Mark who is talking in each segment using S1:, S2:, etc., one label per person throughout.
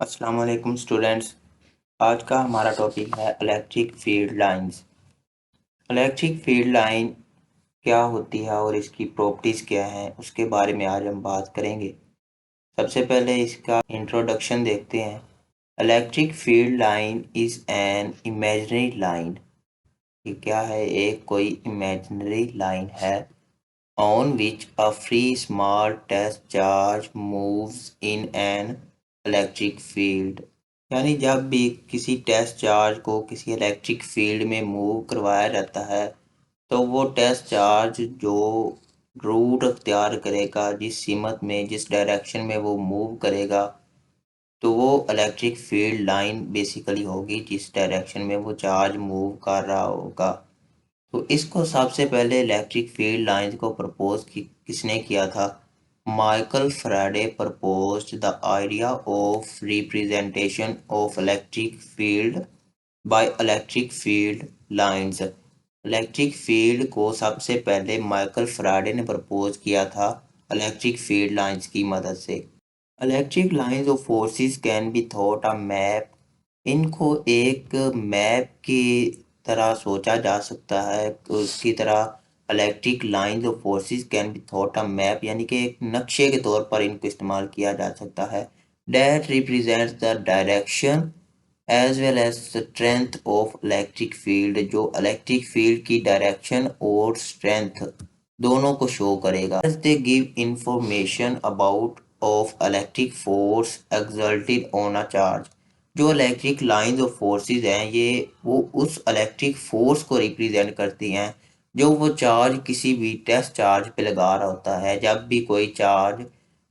S1: अस्सलाम वालेकुम स्टूडेंट्स। आज का हमारा टॉपिक है electric field lines. Electric field line क्या होती है और इसकी प्रॉपर्टीज़ क्या हैं उसके बारे में आज हम बात करेंगे। सबसे पहले इसका इंट्रोडक्शन देखते हैं। Electric field line is an imaginary line. ये क्या है? एक कोई इमेजिनरी लाइन है on which a free small test charge moves in an electric field। यानी जब भी किसी टेस्ट चार्ज को किसी इलेक्ट्रिक फील्ड में मूव करवाया जाता है तो वो टेस्ट चार्ज जो रूट अख्तियार करेगा, जिस सिमत में जिस डायरेक्शन में वो मूव करेगा, तो वो इलेक्ट्रिक फील्ड लाइन बेसिकली होगी जिस डायरेक्शन में वो चार्ज मूव कर रहा होगा। तो इसको सबसे पहले इलेक्ट्रिक फील्ड लाइंस को प्रपोज किसने किया था? Michael Faraday proposed the idea of representation of electric field by electric field lines. Electric field को सबसे पहले माइकल फैराडे ने प्रपोज किया था इलेक्ट्रिक फील्ड लाइंस की मदद से। Electric lines of forces can be thought a map. इनको एक मैप की तरह सोचा जा सकता है। उसकी तरह electric lines of forces can be thought a map, यानी कि एक नक्शे के तौर पर इनको इस्तेमाल किया जा सकता है। That represents the direction as well as strength of electric field, जो इलेक्ट्रिक फील्ड की डायरेक्शन और स्ट्रेंथ दोनों को शो करेगा। They give information about of electric force exerted on a charge. जो इलेक्ट्रिक लाइंस ऑफ फोर्सेस हैं ये वो उस इलेक्ट्रिक फोर्स को रिप्रेजेंट करती हैं जो वो चार्ज किसी भी टेस्ट चार्ज पे लगा रहा होता है। जब भी कोई चार्ज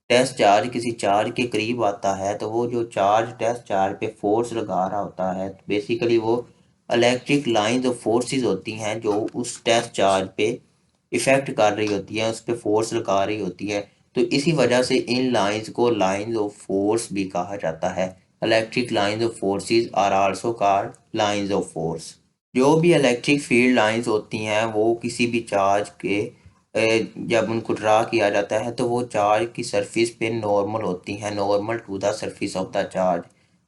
S1: टेस्ट चार्ज किसी चार्ज के करीब आता है तो वो जो चार्ज टेस्ट चार्ज पे फोर्स लगा रहा होता है, तो बेसिकली वो इलेक्ट्रिक लाइंस ऑफ फोर्सेस होती हैं जो उस टेस्ट चार्ज पे इफेक्ट कर रही होती है, उस पर फोर्स लगा रही होती है। तो इसी वजह से इन लाइंस को लाइंस ऑफ फोर्स भी कहा जाता है। Electric lines of forces are also called lines of force. जो भी इलेक्ट्रिक फील्ड लाइंस होती हैं वो किसी भी चार्ज के जब उनको ड्रा किया जाता है तो वो चार्ज की सरफेस पे नॉर्मल होती हैं, normal to the surface of the charge.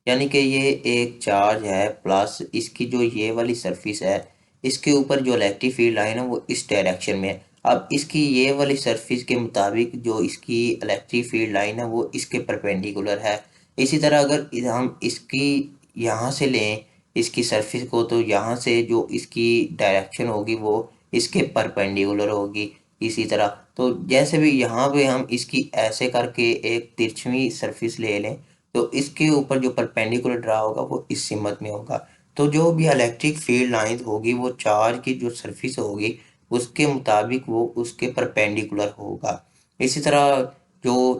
S1: यानी कि ये एक चार्ज है प्लस इसकी जो ये वाली सरफेस है, इसके ऊपर जो इलेक्ट्रिक फील्ड लाइन है वो इस डायरेक्शन में है। अब इसकी ये वाली सरफेस के मुताबिक जो इसकी इलेक्ट्रिक फील्ड लाइन है वो इसके परपेंडिकुलर है। इसी तरह अगर हम इसकी यहाँ से लें इसकी सरफेस को, तो यहाँ से जो इसकी डायरेक्शन होगी वो इसके परपेंडिकुलर होगी। इसी तरह तो जैसे भी यहाँ पे हम इसकी ऐसे करके एक तिरछवी सरफेस ले लें तो इसके ऊपर जो परपेंडिकुलर ड्रा होगा वो इस सिमत में होगा। तो जो भी इलेक्ट्रिक फील्ड लाइन होगी वो चार्ज की जो सरफेस होगी उसके मुताबिक वो उसके परपेंडिकुलर होगा। इसी तरह जो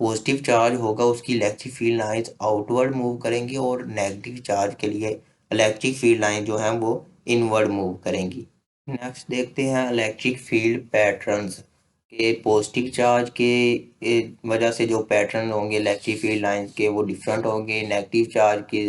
S1: पॉजिटिव चार्ज होगा उसकी electric field lines outward move करेंगी और नेगेटिव चार्ज के लिए इलेक्ट्रिक फील्ड लाइन जो हैं वो इनवर्ड मूव करेंगी। नेक्स्ट देखते हैं इलेक्ट्रिक फील्ड पैटर्न्स के। पॉजिटिव चार्ज के वजह से जो पैटर्न होंगे इलेक्ट्रिक फील्ड लाइंस के वो डिफरेंट होंगे। नेगेटिव चार्ज के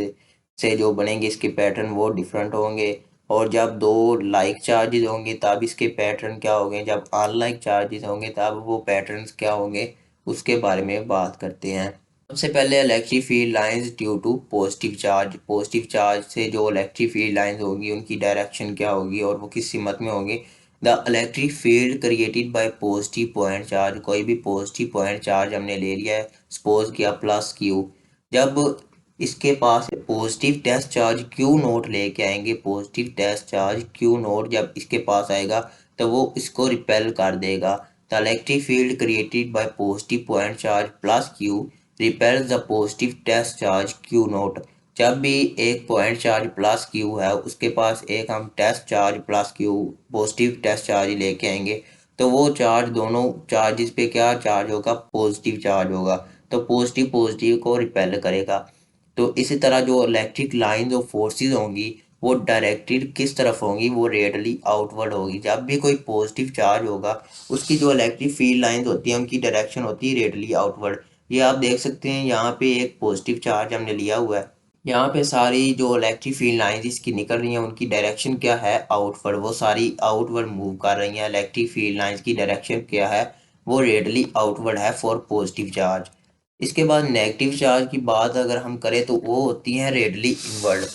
S1: से जो बनेंगे इसके पैटर्न वो डिफरेंट होंगे। और जब दो लाइक चार्जेस होंगे तब इसके पैटर्न क्या होंगे, जब अनलाइक चार्जेस होंगे तब वो पैटर्न्स क्या होंगे, उसके बारे में बात करते हैं। सबसे पहले electric field lines due to positive charge. Positive charge से जो इलेक्ट्रिक फील्ड लाइंस होगी उनकी डायरेक्शन क्या होगी और वो किस सिमत में होगी। The electric field created by positive point charge. कोई भी पॉजिटिव पॉइंट चार्ज हमने ले लिया है, सपोज किया प्लस क्यू। जब इसके पास positive test charge Q naught लेके आएंगे, positive test charge Q naught जब इसके पास आएगा तो वो इसको रिपेल कर देगा। The electric field created by positive point charge plus q repels the positive test charge Q naught. जब भी एक पॉइंट चार्ज प्लस क्यू है उसके पास एक हम test charge plus q positive test charge लेके आएंगे तो वो चार्ज दोनों चार्जेस पे क्या चार्ज होगा, पॉजिटिव चार्ज होगा। तो पॉजिटिव पॉजिटिव को रिपेल करेगा। तो इसी तरह जो इलेक्ट्रिक लाइन ऑफ फोर्सेस होंगी वो डायरेक्टेड किस तरफ होंगी, वो रेडियली आउटवर्ड होगी। जब भी कोई पॉजिटिव चार्ज होगा उसकी जो इलेक्ट्रिक फील्ड लाइंस होती हैं उनकी डायरेक्शन होती है रेडियली आउटवर्ड। ये आप देख सकते हैं यहाँ पे एक पॉजिटिव चार्ज हमने लिया हुआ है, यहाँ पे सारी जो इलेक्ट्रिक फील्ड लाइंस इसकी निकल रही हैं उनकी डायरेक्शन क्या है, आउटवर्ड। वो सारी आउटवर्ड मूव कर रही हैं। इलेक्ट्रिक फील्ड लाइंस की डायरेक्शन क्या है, वो रेडियली आउटवर्ड है फॉर पॉजिटिव चार्ज। इसके बाद नेगेटिव चार्ज की बात अगर हम करें तो वो होती है radially inward.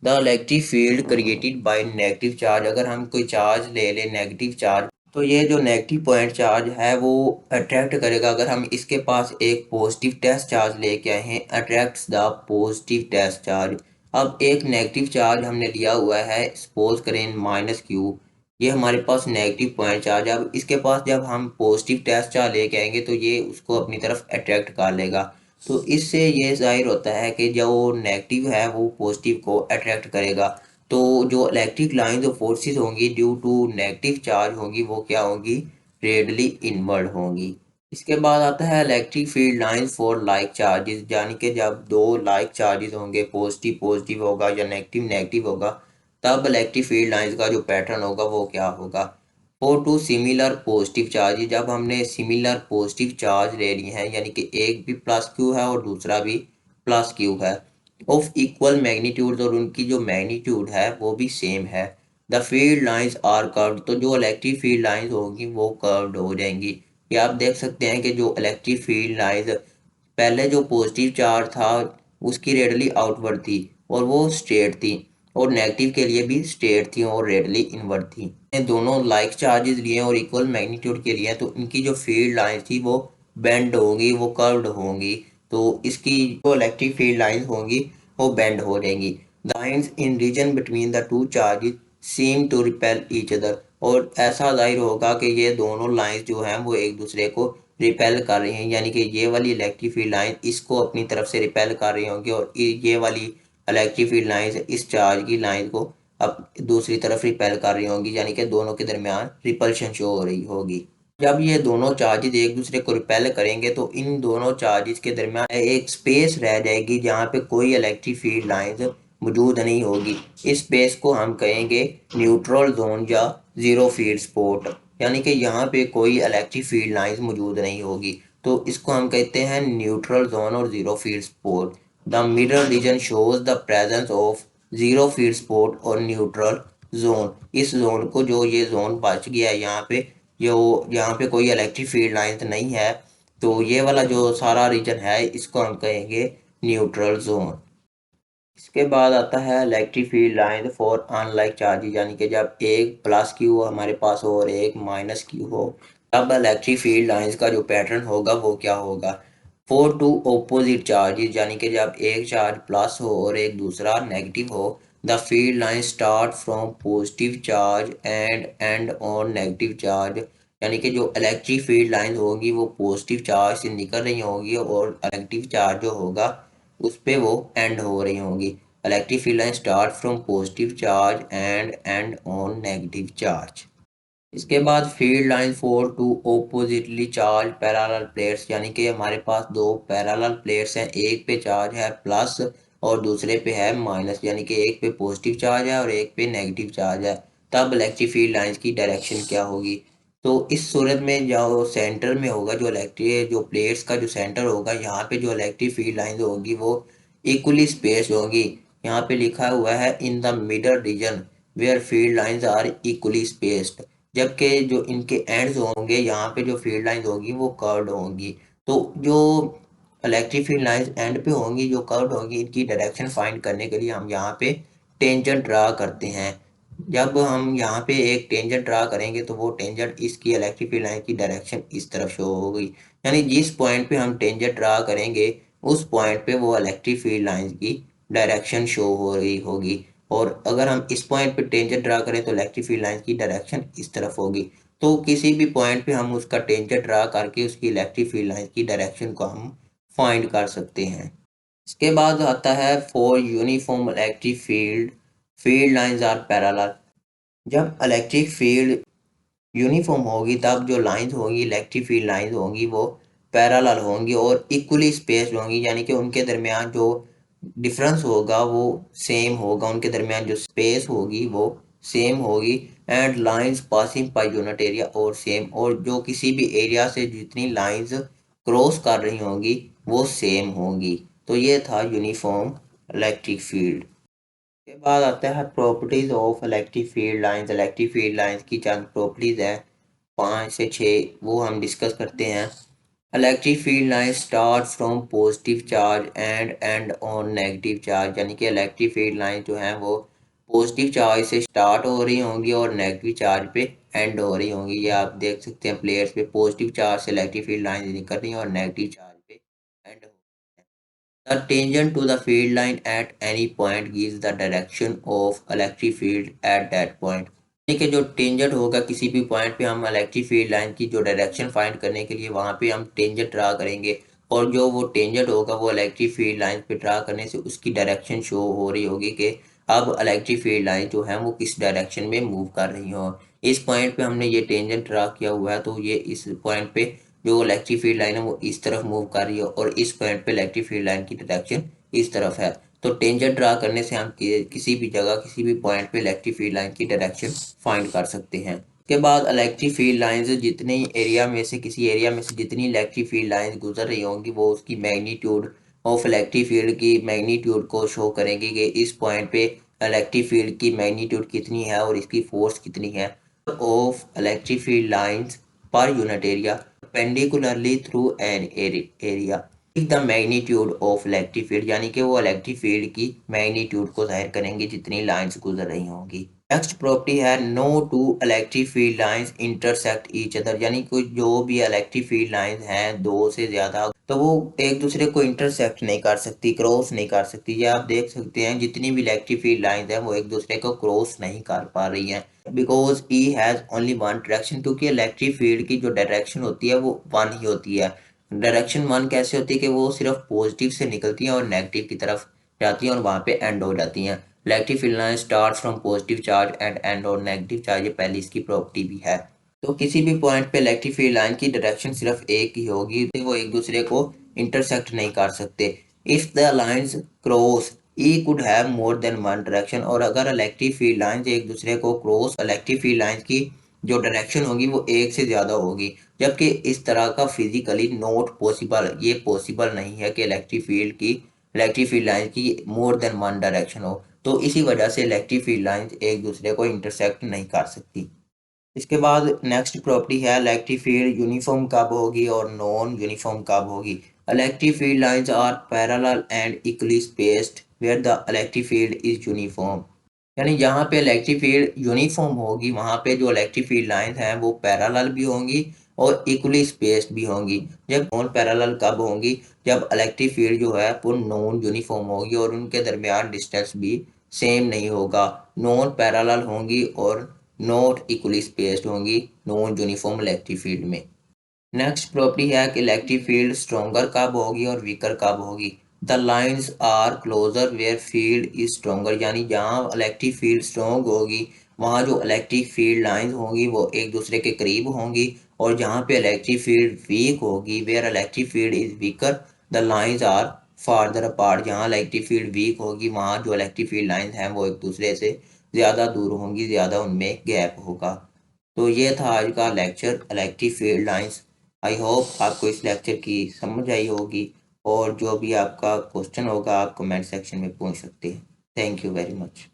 S1: The electric field created by negative charge. अगर हम कोई चार्ज ले लें नेगेटिव चार्ज, तो ये जो नेगेटिव पॉइंट चार्ज है वो अट्रैक्ट करेगा। अगर हम इसके पास एक पॉजिटिव टेस्ट चार्ज लेके आए हैं, attracts the positive test charge. अब एक नेगेटिव चार्ज हमने लिया हुआ है, सपोज करें -q, ये हमारे पास नेगेटिव पॉइंट चार्ज है। अब इसके पास जब हम पॉजिटिव टेस्ट चार्ज लेके आएंगे तो ये उसको अपनी तरफ अट्रैक्ट कर लेगा। तो इससे ये जाहिर होता है कि जो नेगेटिव है वो पॉजिटिव को अट्रैक्ट करेगा। तो जो इलेक्ट्रिक लाइन जो फोर्सेस होंगी ड्यू टू नेगेटिव चार्ज होंगी वो क्या होंगी, रेडली इनवर्ड होंगी। इसके बाद आता है electric field lines for like charges, यानी कि जब दो लाइक चार्जेस होंगे, पॉजिटिव पॉजिटिव होगा या नेगेटिव नेगेटिव होगा, तब इलेक्ट्रिक फील्ड लाइंस का जो पैटर्न होगा वो क्या होगा। For two similar positive charge, जब हमने सिमिलर पॉजिटिव चार्ज ले लिए हैं, यानी कि एक भी प्लस क्यू है और दूसरा भी प्लस क्यू है, ऑफ इक्वल मैग्नीट्यूड, और उनकी जो मैग्नीट्यूड है वो भी सेम है, the field lines are curved, तो जो इलेक्ट्रिक फील्ड लाइंस होंगी वो कर्व्ड हो जाएंगी। ये आप देख सकते हैं कि जो इलेक्ट्रिक फील्ड लाइंस, पहले जो पॉजिटिव चार्ज था उसकी रेडली आउटवर्ड थी और वो स्ट्रेट थी, और नेगेटिव के लिए भी स्ट्रेट थी और रेडली इनवर्ड थी। ये दोनों लाइक चार्जेस लिए और इक्वल मैग्नीट्यूड के लिए, तो इनकी जो फील्ड लाइंस थी वो बेंड होंगी, वो कर्व्ड होंगी। तो इसकी जो इलेक्ट्रिक फील्ड लाइंस होंगी वो बेंड हो जाएंगी। The lines in region between the two charges seem to repel each other, और ऐसा जाहिर होगा कि ये दोनों लाइंस जो हैं वो एक दूसरे को रिपेल कर रही हैं, यानी कि ये वाली इलेक्ट्रिक फील्ड लाइन इसको अपनी तरफ से रिपेल कर रही होंगी और ये वाली इलेक्ट्रिक फील्ड लाइन इस चार्ज की लाइन को अब दूसरी तरफ रिपेल कर रही होंगी, यानी कि दोनों के दरमियान रिपल्शन शो हो रही होगी। जब ये दोनों चार्जेस एक दूसरे को रिपेल करेंगे तो इन दोनों चार्जेस के दरमियान एक स्पेस रह जाएगी जहाँ पे कोई इलेक्ट्रिक फील्ड लाइन मौजूद नहीं होगी। इस स्पेस को हम कहेंगे न्यूट्रल जोन या जीरो फील्ड स्पॉट, यानी कि यहाँ पे कोई इलेक्ट्रिक फील्ड लाइंस मौजूद नहीं होगी। तो इसको हम कहते हैं न्यूट्रल जोन और zero field spot. The middle region shows the presence of zero field spot और न्यूट्रल जोन। इस जोन को, जो ये जोन बच गया है यहाँ पे, जो यहाँ पे कोई इलेक्ट्रिक फील्ड लाइंस नहीं है, तो ये वाला जो सारा रीजन है इसको हम कहेंगे न्यूट्रल जोन। इसके बाद आता है electric field line for unlike charges, यानी कि जब एक प्लस क्यू हमारे पास हो और एक माइनस क्यू हो, तब इलेक्ट्रिक फील्ड लाइंस का जो पैटर्न होगा वो क्या होगा। फॉर टू ऑपोजिट चार्जेस, यानी कि जब एक चार्ज प्लस हो और एक दूसरा नेगेटिव हो, the field line start from positive charge and end on negative charge, यानी कि जो इलेक्ट्रिक फील्ड लाइन होगी वो पॉजिटिव चार्ज से निकल रही होगी और नेगेटिव चार्ज जो होगा उस पे वो एंड हो रही होंगी। Electric field line start from positive charge and end on negative charge. इसके बाद field line for two oppositely charge parallel plates, यानी कि हमारे पास दो पैरेलल प्लेट्स हैं, एक पे चार्ज है प्लस और दूसरे पे है माइनस, यानी कि एक पे पॉजिटिव चार्ज है और एक पे नेगेटिव चार्ज है। तब इलेक्ट्रिक फील्ड लाइंस की डायरेक्शन क्या होगी। तो इस सूरत में जो सेंटर में होगा, जो इलेक्ट्रिक जो प्लेट्स का जो सेंटर होगा, यहाँ पे जो इलेक्ट्रिक फील्ड लाइंस होगी वो इक्वली स्पेस होगी। यहाँ पे लिखा हुआ है in the middle region where field lines are equally spaced, जबकि जो इनके एंड्स होंगे यहाँ पे जो फील्ड लाइंस होगी वो कर्व्ड होंगी। तो जो इलेक्ट्रिक फील्ड लाइंस एंड पे होंगी जो कर्व्ड होंगी, इनकी डायरेक्शन फाइंड करने के लिए हम यहाँ पे टेंजेंट ड्रा करते हैं। जब हम यहाँ पे एक टेंजेंट ड्रा करेंगे तो वो टेंजेंट इसकी इलेक्ट्रिक फील्ड लाइन की डायरेक्शन इस तरफ शो होगी, यानी जिस पॉइंट पे हम टेंजेंट ड्रा करेंगे उस पॉइंट पे वो इलेक्ट्रिक फील्ड लाइंस की डायरेक्शन शो हो रही होगी। और अगर हम इस पॉइंट पे टेंजेंट ड्रा करें तो इलेक्ट्रिक फील्ड लाइन की डायरेक्शन इस तरफ होगी। तो किसी भी पॉइंट पे हम उसका टेंजेंट ड्रा करके उसकी इलेक्ट्रिक फील्ड लाइन की डायरेक्शन को हम फाइंड कर सकते हैं। इसके बाद आता है for uniform electric field, field lines are parallel. जब इलेक्ट्रिक फील्ड यूनिफॉर्म होगी तब जो लाइंस होंगी, इलेक्ट्रिक फील्ड लाइंस होंगी वो पैरेलल होंगी और इक्वली स्पेस्ड होंगी, यानी कि उनके दरमियान जो डिफरेंस होगा वो सेम होगा, उनके दरमियान जो स्पेस होगी वो सेम होगी। And lines passing by unit area और सेम, और जो किसी भी एरिया से जितनी लाइंस क्रॉस कर रही होंगी वो सेम होंगी। तो ये था यूनिफॉर्म इलेक्ट्रिक फील्ड। के बाद आता है properties of electric field lines. Electric field lines की चंद प्रॉपर्टीज है, 5 से 6, वो हम डिस्कस करते हैं। Electric field line start from positive charge and end on negative charge, यानी कि इलेक्ट्रिक फील्ड लाइन जो है वो पॉजिटिव चार्ज से स्टार्ट हो रही होंगी और नेगेटिव चार्ज पे एंड हो रही होंगी। ये आप देख सकते हैं प्लेयर्स पे पॉजिटिव चार्ज से इलेक्ट्रिक फील्ड लाइन निकल रही है और नेगेटिव चार्ज पे एंड हो रही है। The tangent to the field line at any point gives the direction of electric field at that point। यानी कि जो टेंजेंट होगा किसी भी पॉइंट पे, हम इलेक्ट्रिक फील्ड लाइन की जो डायरेक्शन फाइंड करने के लिए वहाँ पे हम टेंजेंट ड्रा करेंगे और जो वो टेंजेंट होगा वो इलेक्ट्रिक फील्ड लाइन पे ड्रा करने से उसकी डायरेक्शन शो हो रही होगी कि अब इलेक्ट्रिक फील्ड लाइन जो है वो किस डायरेक्शन में मूव कर रही हो। इस पॉइंट पे हमने ये टेंजेंट ड्रा किया हुआ है, तो ये इस पॉइंट पे जो इलेक्ट्रिक फील्ड लाइन है वो इस तरफ मूव कर रही है और इस पॉइंट पे इलेक्ट्रिक फील्ड लाइन की डायरेक्शन इस तरफ है। तो टेंजेंट ड्रा करने से हम किसी भी जगह किसी भी पॉइंट पे इलेक्ट्रिक फील्ड लाइन की डायरेक्शन फाइंड कर सकते हैं। के बाद इलेक्ट्रिक फील्ड लाइंस जितनी एरिया में से किसी एरिया में से जितनी इलेक्ट्रिक फील्ड लाइंस गुजर रही होंगी वो उसकी मैग्नीट्यूड ऑफ इलेक्ट्रिक फील्ड की मैग्नीट्यूड को शो करेंगी कि इस पॉइंट पे इलेक्ट्रिक फील्ड की मैग्नीट्यूड कितनी है और इसकी फोर्स कितनी है। Of electric field lines per unit area perpendicularly through an area the magnitude of electric field, यानी कि वो इलेक्ट्रिक फील्ड की मैग्नीट्यूड को जाहिर करेंगे जितनी लाइंस गुजर रही होंगी। नेक्स्ट प्रॉपर्टी है no two electric field lines intersect each other, यानी कि जो भी इलेक्ट्रिक फील्ड लाइंस हैं दो से ज्यादा तो वो एक दूसरे को इंटरसेक्ट नहीं कर सकती, क्रॉस नहीं कर सकती। ये आप देख सकते हैं जितनी भी इलेक्ट्रिक फील्ड लाइंस हैं वो एक दूसरे को क्रॉस नहीं कर पा रही हैं because E has only one direction, क्योंकि इलेक्ट्रिक फील्ड की जो डायरेक्शन होती है वो वन ही होती है। डायरेक्शन वन कैसे होती है कि वो सिर्फ पॉजिटिव से निकलती हैं और नेगेटिव की तरफ जाती हैं और वहाँ पे एंड हो जाती हैं। Electric field line start from positive charge and and और नेगेटिव चार्ज, ये पहली इसकी प्रॉपर्टी भी है। तो किसी भी पॉइंट पे इलेक्ट्रिक फील्ड लाइन की डायरेक्शन सिर्फ एक ही होगी, वो एक दूसरे को इंटरसेक्ट नहीं कर सकते। If the lines cross E could have more than one direction, और अगर इलेक्ट्रिक फील्ड लाइंस एक दूसरे को क्रॉस इलेक्ट्रिक फील्ड लाइंस की जो डायरेक्शन होगी वो एक से ज़्यादा होगी, जबकि इस तरह का फिजिकली नॉट पॉसिबल, ये पॉसिबल नहीं है कि इलेक्ट्रिक फील्ड लाइन की मोर देन वन डायरेक्शन हो। तो इसी वजह से इलेक्ट्रिक फील्ड लाइंस एक दूसरे को इंटरसेक्ट नहीं कर सकती। इसके बाद नेक्स्ट प्रॉपर्टी है इलेक्ट्रिक फील्ड यूनिफॉर्म कब होगी और नॉन यूनिफॉर्म कब होगी। Electric field lines are parallel and equally spaced where the electric field is uniform, यानी जहाँ पे इलेक्ट्रिक फील्ड यूनिफॉर्म होगी वहाँ पे जो इलेक्ट्रिक फील्ड लाइंस हैं वो पैरेलल भी होंगी और इक्वली स्पेस्ड भी होंगी। जब नॉन पैरेलल कब होंगी, जब इलेक्ट्रिक फील्ड जो है वो नॉन यूनिफॉर्म होगी और उनके दरमियान डिस्टेंस भी सेम नहीं होगा। नॉन पैरेलल होंगी और नॉट इक्वली स्पेस्ड होंगी नॉन यूनिफॉर्म इलेक्ट्रिक फील्ड में। नेक्स्ट प्रॉपर्टी है कि इलेक्ट्रिक फील्ड स्ट्रोंगर कब होगी और वीकर कब होगी। The lines are closer where field is stronger, यानी जहाँ इलेक्ट्रिक फील्ड स्ट्रोंग होगी वहाँ जो इलेक्ट्रिक फील्ड लाइंस होंगी वो एक दूसरे के करीब होंगी, और जहाँ पे इलेक्ट्रिक फील्ड वीक होगी where electric field is weaker the lines are farther apart, जहाँ इलेक्ट्रिक फील्ड वीक होगी वहाँ जो इलेक्ट्रिक फील्ड लाइंस हैं वो एक दूसरे से ज़्यादा दूर होंगी, ज़्यादा उनमें गैप होगा। तो ये था आज का lecture electric field lines. I hope आपको इस लेक्चर की समझ आई होगी, और जो भी आपका क्वेश्चन होगा आप कमेंट सेक्शन में पूछ सकते हैं। Thank you very much.